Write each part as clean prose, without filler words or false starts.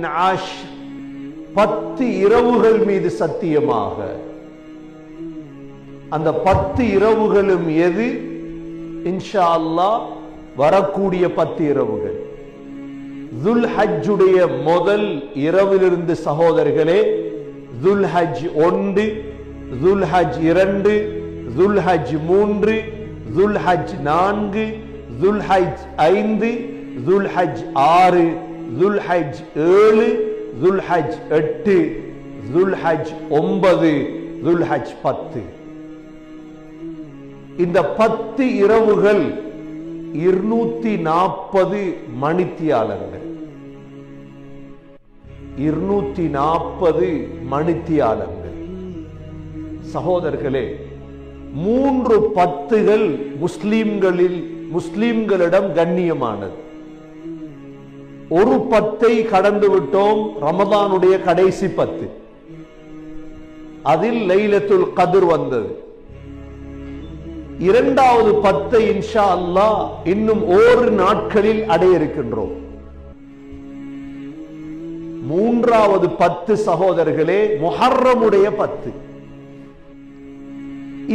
மின் ஆஷ் 10 இரவுகள் மீது சத்தியமாக. அந்த 10 இரவுகளும் எது? இன்ஷா அல்லாஹ் வரக்கூடிய 10 இரவுகள். துல்ஹஜ்ஜுடைய முதல் இரவிலிருந்து சகோதரர்களே, துல்ஹஜ் 1, துல்ஹஜ் 2, துல்ஹஜ் 3, துல்ஹஜ் 4, துல்ஹஜ் 5, துல்ஹஜ் 6, துல்ஹஜ் 7, துல்ஹஜ் 8, துல்ஹஜ் 9, துல்ஹஜ் 10. இந்த 10 இரவுகள் 240 மணித்தியாலங்கள். 240 மணித்தியாலங்கள். சகோதரர்களே, 3 10கள் முஸ்லிம்களிடம் கண்ணியமானது. ஒரு 10ஐ கடந்து விட்டோம், ரமதானுடைய கடைசி 10. அதில் லைலத்துல் கத்ர் வந்தது. இரண்டாவது 10 இன்ஷா அல்லாஹ் இன்னும் ஓரு நாட்களில் அடைய இருக்கின்றோம். மூன்றாவது 10 சகோதரர்களே முஹர்ரமுடைய 10.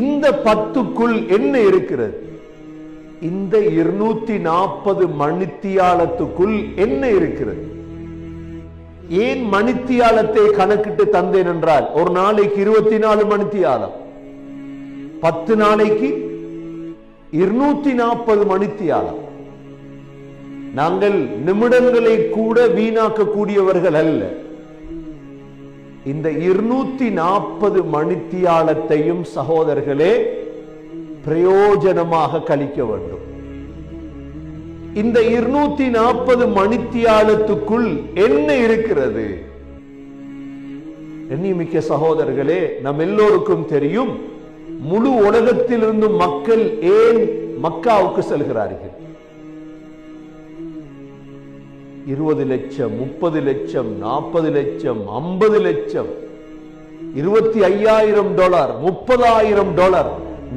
இந்த 10க்குள் என்ன இருக்கிறது? இந்த 240 மணித்தியாலத்துக்குள் என்ன இருக்கிறது? ஏன் மணித்தியாலத்தை கணக்கிட்டு தந்தேன் என்றால், ஒரு நாளைக்கு 24 மணித்தியாலம், 10 நாளைக்கு 240 மணித்தியாலம். நாங்கள் நிமிடங்களை கூட வீணாக்க கூடியவர்கள் அல்ல. இந்த 240 மணித்தியாலத்தையும் சகோதரர்களே பிரயோஜனமாக கழிக்க வேண்டும். இந்த 240 மணித்தியாலத்துக்குள் என்ன இருக்கிறது? எண்ணிமிக்க சகோதரர்களே, நம் எல்லோருக்கும் தெரியும், முழு உலகத்திலிருந்து மக்கள் ஏன் மக்காவுக்கு செல்கிறார்கள்? 20 லட்சம், 30 லட்சம், 40 லட்சம், 50 லட்சம், $25,000, $30,000,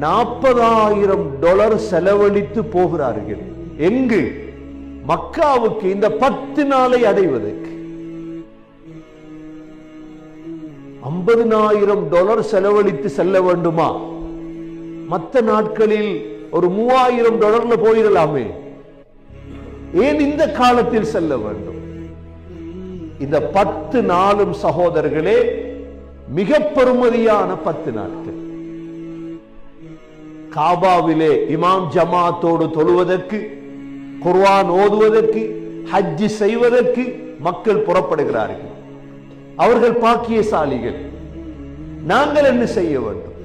$40,000 செலவழித்து போகிறார்கள். எங்கு? மக்காவுக்கு. இந்த 10 நாளை அடைவதற்கு $50,000 செலவழித்து செல்ல வேண்டுமா? மற்ற நாட்களில் ஒரு $3,000 போயிடலாமே. ஏன் இந்த காலத்தில் செல்ல வேண்டும்? இந்த 10 நாளும் சகோதரர்களே மிக பெருமதியான 10 நாட்கள். காபாவிலே இமாம் ஜமாத்தோடு தொழுவதற்கு, குர்ஆன் ஓதுவதற்கு, ஹஜ் செய்வதற்கு மக்கள் புறப்படுகிறார்கள். அவர்கள் பாக்கியசாலிகள். நாங்கள் என்ன செய்ய வேண்டும்?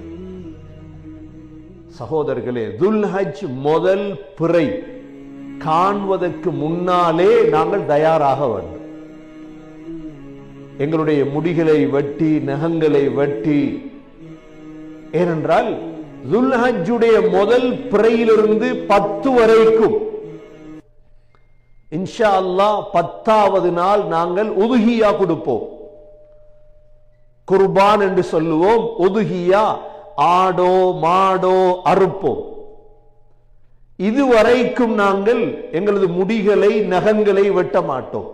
சகோதரர்களே, துல்ஹஜ் முதல் பிறை காண்பதற்கு முன்னாலே நாங்கள் தயாராக வேண்டும். எங்களுடைய முடிகளை வெட்டி, நகங்களை வெட்டி. ஏனென்றால் துல்ஹஜ்ஜுடைய முதல் பிறையிலிருந்து 10 வரைக்கும் இன்ஷா அல்லாஹ் 10வது நாள் நாங்கள் உதுஹியா கொடுப்போம். குர்பான் என்று சொல்லுவோம். உதுஹியா ஆடோ மாடோ அறுப்போம். இதுவரைக்கும் நாங்கள் எங்களது முடிகளை நகங்களை வெட்ட மாட்டோம்.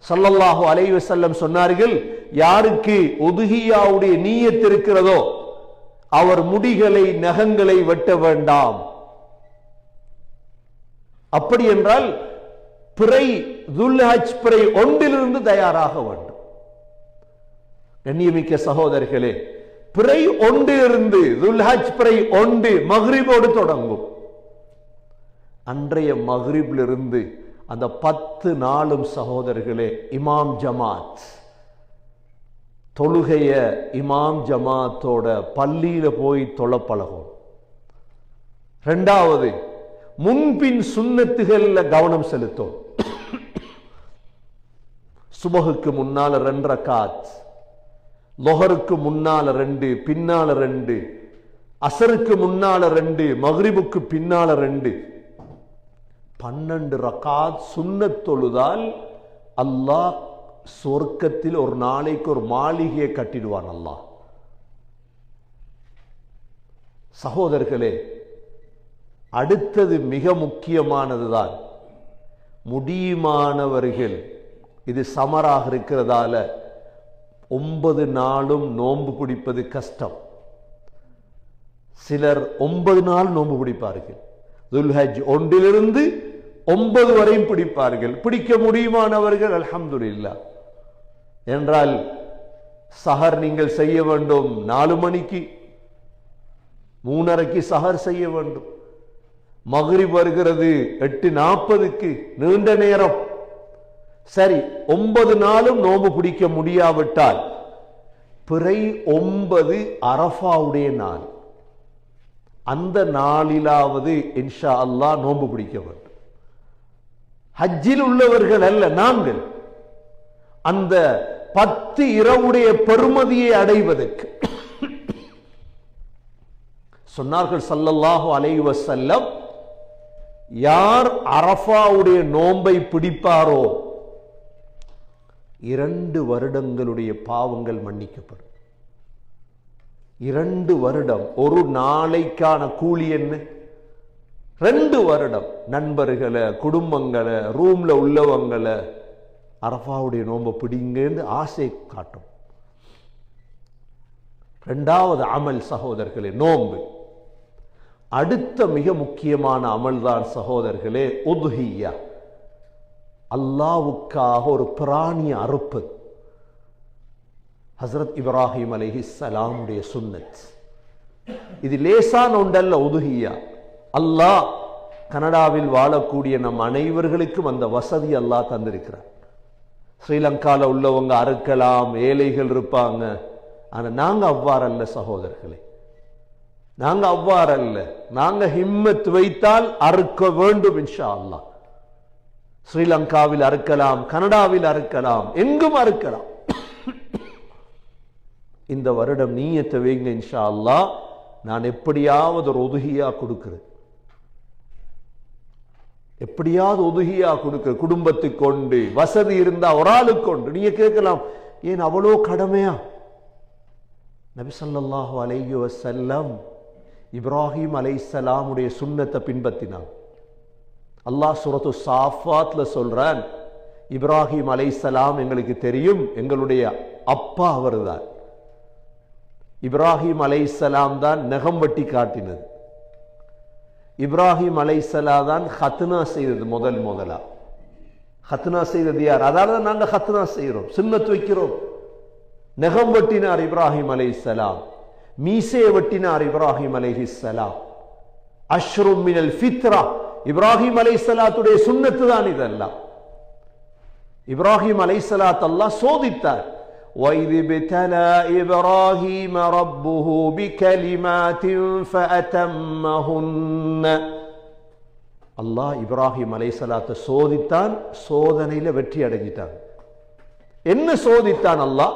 ஸல்லல்லாஹு அலைஹி வஸல்லம் சொன்னார்கள், யாருக்கு உதுஹியாவுடைய நியத் இருக்கிறதோ அவர் முடிகளை நகங்களை வெட்ட வேண்டாம். அப்படி என்றால் பிறை துல்ஹஜ் பிறை 1 தயாராக வேண்டும். கண்ணியமிக்க சகோதரர்களே, பிறை 1 துல்ஹஜ் பிறை 1 மக்ரிபோடு தொடங்கும். அன்றைய மக்ரிபிலிருந்து அந்த 10 நாளும் சகோதரர்களே இமாம் ஜமாத் தொழுகைய இமாம் ஜமாத்தோட பள்ளியில போய் தொழ பழகும். இரண்டாவது, முன்பின் சுன்னத்துகள்ல கவனம் செலுத்தும். சுபஹுக்கு முன்னால 2 ரக்காத், லொஹருக்கு முன்னால 2, பின்னால 2, அசருக்கு முன்னால 2, மக்ரிபுக்கு பின்னால 2, 12 ரக்காத் சுன்னத் தொழுதால் அல்லாஹ் சொர்க்கத்தில் ஒரு நாளைக்கு ஒரு மாளிகையை கட்டிடுவான் அல்லாஹ். சகோதரர்களே, அடுத்தது மிக முக்கியமானதுதான். முடியுமானவர்கள் இது சமராக இருக்கிறதால 9 நாளும் நோன்பு பிடிப்பது கஷ்டம். சிலர் 9 நாள் நோன்பு பிடிப்பார்கள். துல்ஹஜ் 1 to 9 வரையும் பிடிப்பார்கள். பிடிக்க முடியுமானவர்கள் அல்ஹம்துலில்லாஹ். என்றால் சஹர் நீங்கள் செய்ய வேண்டும் 4 மணிக்கு, 3:30க்கு சஹர் செய்ய வேண்டும். மக்ரிப் வருகிறது 8:40க்கு, நீண்ட நேரம். சரி, 9 நாளும் நோன்பு பிடிக்க முடியாவிட்டால் பிறை 9 அரஃபாவுடைய நாள், அந்த நாளிலாவது இன்ஷா அல்லாஹ் நோன்பு பிடிக்க வேண்டும். ஹஜ்ஜில் உள்ளவர்கள் அல்ல நாங்கள், அந்த 10 இரவுடைய பெருமதியை அடைவதற்கு சொன்னார்கள் ஸல்லல்லாஹு அலைஹி வஸல்லம், யார் அரஃபாவுடைய நோன்பை பிடிப்பாரோ 2 வருடங்களுடைய பாவங்கள் மன்னிக்கப்படும். 2 வருடம், ஒரு நாளைக்கான கூலி என்ன? 2 வருடம். நண்பர்களை, குடும்பங்களை, ரூம்ல உள்ளவங்களை அரஃபாவுடைய நோன்பை பிடிங்கன்னு ஆசை காட்டும். 2வது அமல் சகோதரர்களே நோன்பு. அடுத்த மிக முக்கியமான அமல்தான் சகோதரர்களே உத்ஹியா, அல்லாஹ்வுக்காக ஒரு பிராணியை அறுப்பது. ஹஸ்ரத் இப்ராஹிம் அலைஹிஸ்ஸலாமுடைய சுன்னத். இது லேசான ஒன்றல்ல உதுஹியா. அல்லாஹ் கனடாவில் வாழக்கூடிய நம் அனைவர்களுக்கும் அந்த வசதி அல்லாஹ் தந்திருக்கிறார். ஸ்ரீலங்கால உள்ளவங்க அறுக்கலாம், ஏழைகள் இருப்பாங்க. ஆனா நாங்க அவ்வாறல்ல சகோதரர்களே, நாங்க அவ்வாறல்ல. நாங்க ஹிம்மத் வைத்தால் அறுக்க வேண்டும் இன்ஷா அல்லாஹ். ஸ்ரீலங்காவில் அறுக்கலாம், கனடாவில் அறுக்கலாம், எங்கும் அறுக்கலாம். இந்த வருடம் நீயத்தை வைங்க இன்ஷா அல்லாஹ், நான் எப்படியாவது ஒரு உதுஹியா கொடுக்கிறேன், எப்படியாவது உதுஹியா கொடுக்க. குடும்பத்துக்கு கொண்டு, வசதி இருந்தா ஒரு ஆளுக்கு கொண்டு. நீங்க கேட்கலாம், ஏன் அவ்வளோ கடமையா? நபி ஸல்லல்லாஹு அலைஹி வஸல்லம் இப்ராஹிம் அலைஹிஸ்ஸலாமுடைய சுன்னத்தை பின்பற்றினான். அல்லாஹ் சூரத்து சாஃபாத்ல சொல்றான், இப்ராஹிம் அலைஹிஸ்ஸலாம் எங்களுக்கு தெரியும், எங்களுடைய அப்பா அவர்தான். இப்ராஹிம் அலைஹிஸ்ஸலாம் தான் நகம் வெட்டி காட்டினது. இப்ராஹிம் அலைஹிஸ்ஸலாம் தான் ஹத்னா செய்தது முதலா. ஹத்னா செய்தது யார்? அதால நாங்க ஹத்னா செய்யறோம், சுன்னத் வைக்கிறோம். நகம் வெட்டினார் இப்ராஹிம் அலைஹிஸ்ஸலாம், மீசே வெட்டினார் இப்ராஹிம் அலைஹிஸ்ஸலாம். அஷ்ரும் மினல் ஃபித்ரா, இப்ராஹிம் அலைஹிஸ்ஸலாத்துடைய சுன்னத்து தான் இதெல்லாம். இப்ராஹிம் அலைஹிஸ்ஸலாத் அல்லாஹ் சோதித்தார். وَإِذِ ابْتَلَى إِبْرَاهِيمَ رَبُّهُ بِكَلِمَاتٍ فَأَتَمَّهُنَّ. அல்லாஹ் இப்ராஹிம் அலைஹிஸ்ஸலாத்தை சோதித்தான், சோதனையில வெற்றி அடைஞ்சிட்டான். என்ன சோதித்தான் அல்லாஹ்?